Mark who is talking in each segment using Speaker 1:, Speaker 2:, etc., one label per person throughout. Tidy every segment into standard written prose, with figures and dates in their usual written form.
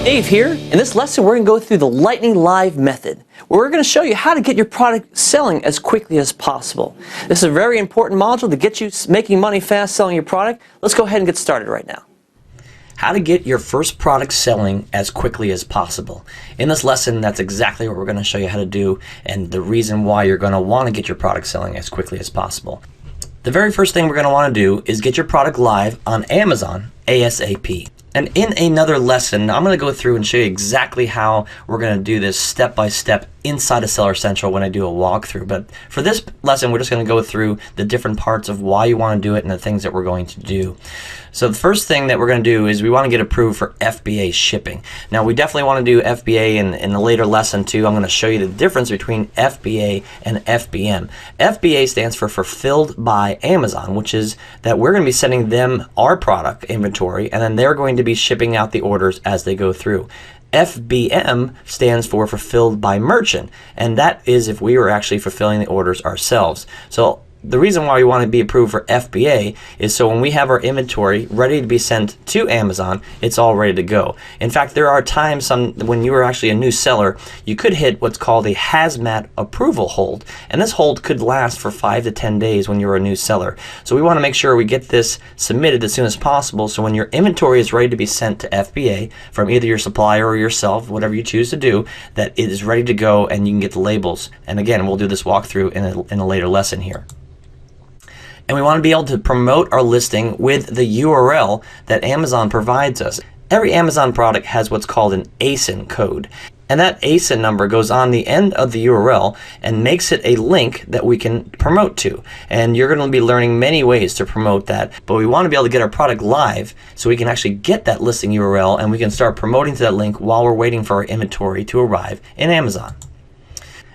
Speaker 1: Dave here. In this lesson, we're going to go through the Lightning Live method, where we're going to show you how to get your product selling as quickly as possible. This is a very important module to get you making money fast selling your product. Let's go ahead and get started right now. How to get your first product selling as quickly as possible. In this lesson, that's exactly what we're going to show you how to do, and the reason why you're going to want to get your product selling as quickly as possible. The very first thing we're going to want to do is get your product live on Amazon ASAP. And in another lesson, I'm going to go through and show you exactly how we're going to do this step by step inside of Seller Central when I do a walkthrough. But for this lesson, we're just going to go through the different parts of why you want to do it and the things that we're going to do. So the first thing that we're going to do is we want to get approved for FBA shipping. Now we definitely want to do FBA in a later lesson too. I'm going to show you the difference between FBA and FBM. FBA stands for Fulfilled by Amazon, which is that we're going to be sending them our product inventory and then they're going to be shipping out the orders as they go through. FBM stands for Fulfilled by Merchant, and that is if we were actually fulfilling the orders ourselves. So the reason why we want to be approved for FBA is so when we have our inventory ready to be sent to Amazon, it's all ready to go. In fact, there are times when you are actually a new seller, you could hit what's called a hazmat approval hold. And this hold could last for 5 to 10 days when you're a new seller. So we want to make sure we get this submitted as soon as possible, so when your inventory is ready to be sent to FBA from either your supplier or yourself, whatever you choose to do, that it is ready to go and you can get the labels. And again, we'll do this walkthrough in a later lesson here. And we want to be able to promote our listing with the URL that Amazon provides us. Every Amazon product has what's called an ASIN code. And that ASIN number goes on the end of the URL and makes it a link that we can promote to. And you're going to be learning many ways to promote that. But we want to be able to get our product live so we can actually get that listing URL and we can start promoting to that link while we're waiting for our inventory to arrive in Amazon.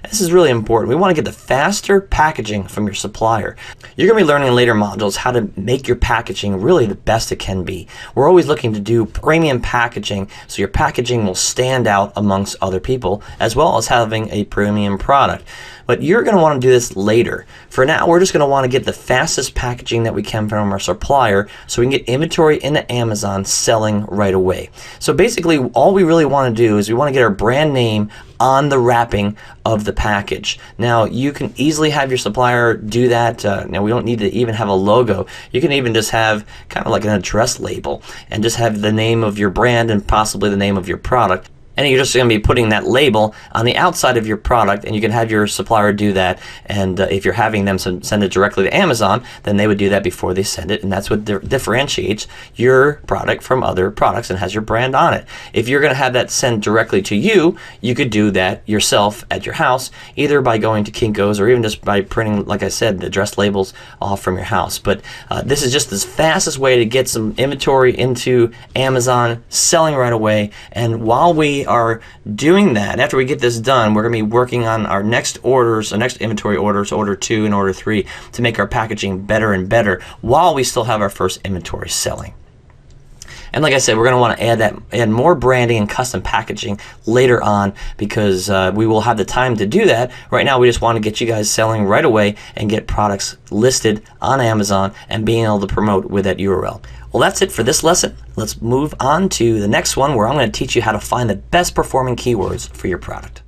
Speaker 1: This is really important. We want to get the faster packaging from your supplier. You're going to be learning in later modules how to make your packaging really the best it can be. We're always looking to do premium packaging so your packaging will stand out amongst other people, as well as having a premium product. But you're going to want to do this later. For now, we're just going to want to get the fastest packaging that we can from our supplier so we can get inventory into Amazon selling right away. So basically, all we really want to do is we want to get our brand name on the wrapping of the package. Now, you can easily have your supplier do that. Now, we don't need to even have a logo. You can even just have kind of like an address label and just have the name of your brand and possibly the name of your product. And you're just going to be putting that label on the outside of your product, and you can have your supplier do that. And if you're having them send it directly to Amazon, then they would do that before they send it, and that's what differentiates your product from other products and has your brand on it. If you're going to have that sent directly to you, you could do that yourself at your house, either by going to Kinko's or even just by printing, like I said, the address labels off from your house. But this is just the fastest way to get some inventory into Amazon, selling right away. And while we are doing that, after we get this done, we're going to be working on our next orders, our next inventory orders, order 2 and order 3, to make our packaging better and better while we still have our first inventory selling. And like I said, we're going to want to add more branding and custom packaging later on because we will have the time to do that. Right now, we just want to get you guys selling right away and get products listed on Amazon and being able to promote with that URL. Well, that's it for this lesson. Let's move on to the next one where I'm going to teach you how to find the best performing keywords for your product.